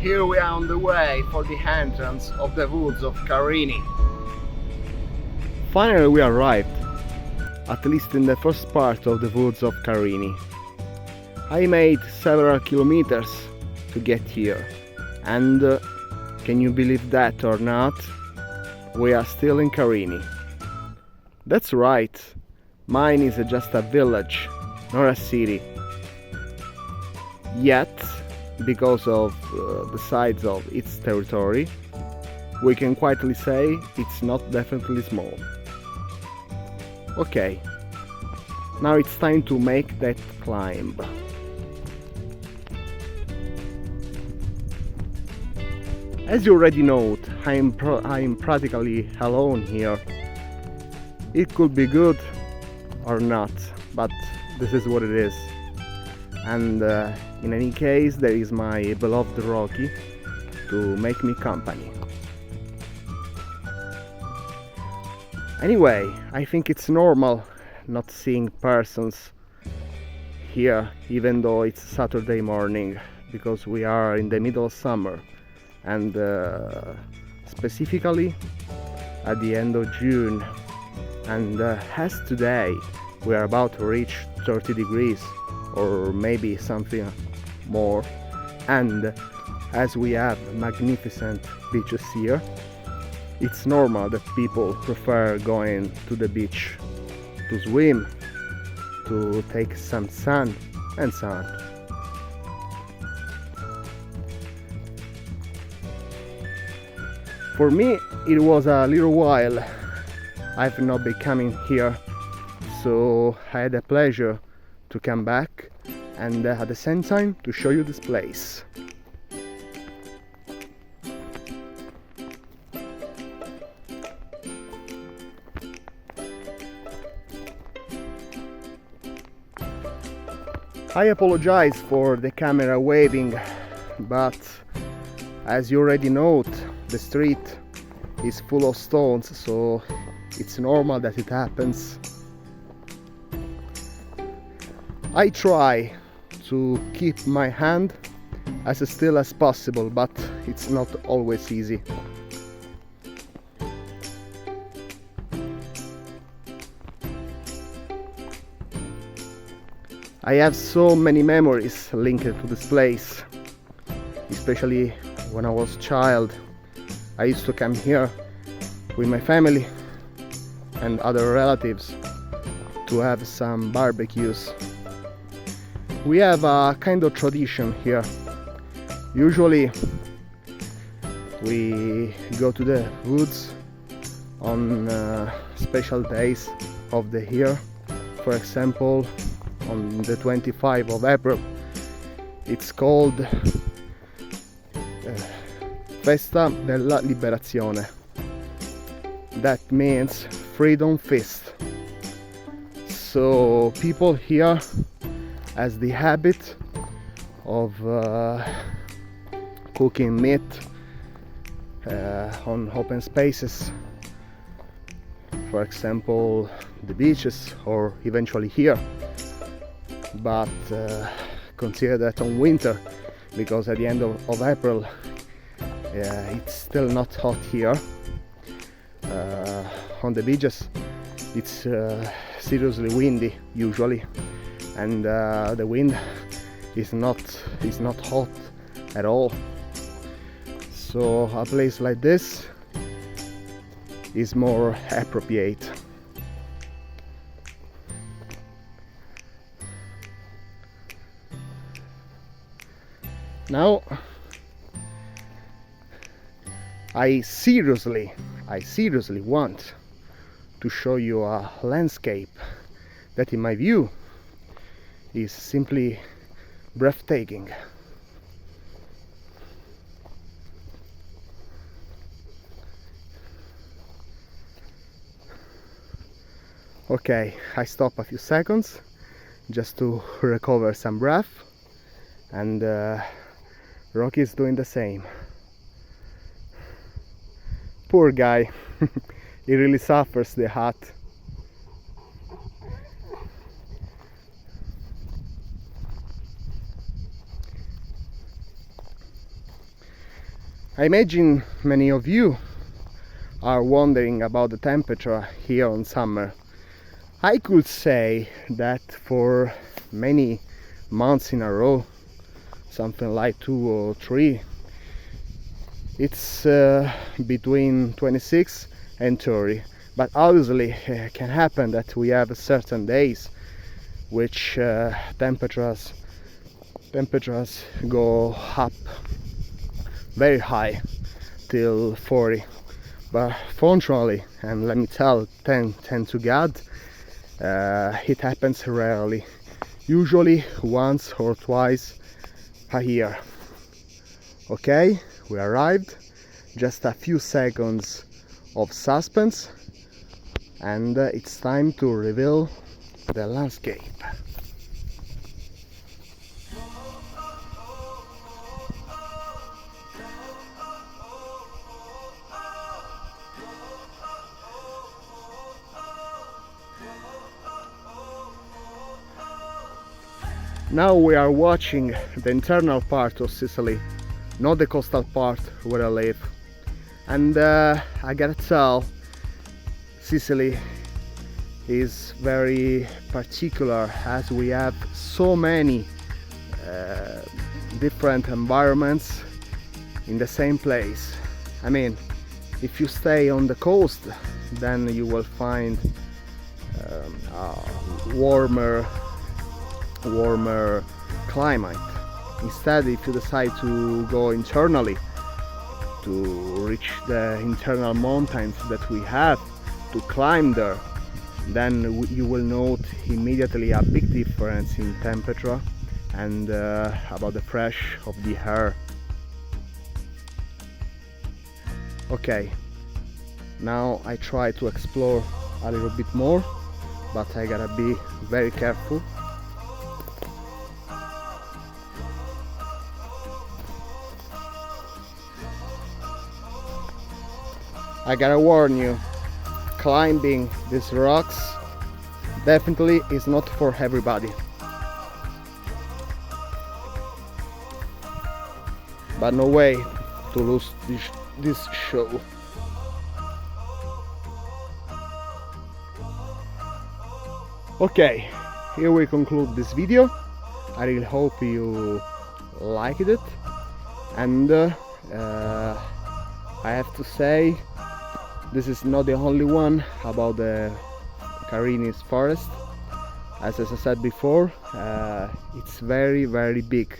here we are on the way for the entrance of the woods of Carini. Finally we arrived, at least in the first part of the woods of Carini. I made several kilometers to get here, and can you believe that or not, we are still in Carini. That's right, mine is just a village, not a city. Yet, because of the size of its territory, we can quietly say it's not definitely small. Okay, now it's time to make that climb. As you already note, I'm practically alone here. It could be good or not, but this is what it is. And in any case, there is my beloved Rocky to make me company. Anyway, I think it's normal not seeing persons here, even though it's Saturday morning, because we are in the middle of summer, and specifically at the end of June. And as today we are about to reach 30 degrees or maybe something more, and as we have magnificent beaches here, it's normal that people prefer going to the beach to swim, to take some sun and so on. For me it was a little while I've not been coming here, so I had the pleasure to come back and at the same time to show you this place. I apologize for the camera waving, but as you already note, the street is full of stones, so it's normal that it happens. I try to keep my hand as still as possible, but it's not always easy. I have so many memories linked to this place, especially when I was a child. I used to come here with my family and other relatives to have some barbecues. We have a kind of tradition here. Usually we go to the woods on special days of the year. For example, on the 25th of April, it's called Festa della Liberazione. That means Freedom Feast. So people here has the habit of cooking meat on open spaces, for example the beaches or eventually here, but consider that on winter, because at the end of April it's still not hot here. On the beaches it's seriously windy usually, and the wind is not hot at all. So a place like this is more appropriate. Now I seriously want to show you a landscape that in my view is simply breathtaking. Okay, I stop a few seconds just to recover some breath, and Rocky is doing the same. Poor guy, he really suffers the heat. I imagine many of you are wondering about the temperature here in summer. I could say that for many months in a row, something like 2 or 3, it's between 26 and 30. But obviously it can happen that we have certain days which temperatures go up very high till 40. But fortunately, and let me tell, thank to God, it happens rarely, usually once or twice a year. Okay, we arrived, just a few seconds of suspense, and it's time to reveal the landscape. Now we are watching the internal part of Sicily, not the coastal part where I live. And I gotta tell, Sicily is very particular as we have so many different environments in the same place. I mean, if you stay on the coast, then you will find a warmer climate. Instead, if you decide to go internally to reach the internal mountains that we have, to climb there, then you will note immediately a big difference in temperature and about the fresh of the air. Okay, now I try to explore a little bit more, but I gotta be very careful. I gotta warn you, climbing these rocks definitely is not for everybody. But no way to lose this show. Okay, here we conclude this video. I really hope you liked it, and I have to say, this is not the only one about the Carini's forest. As I said before, it's very big.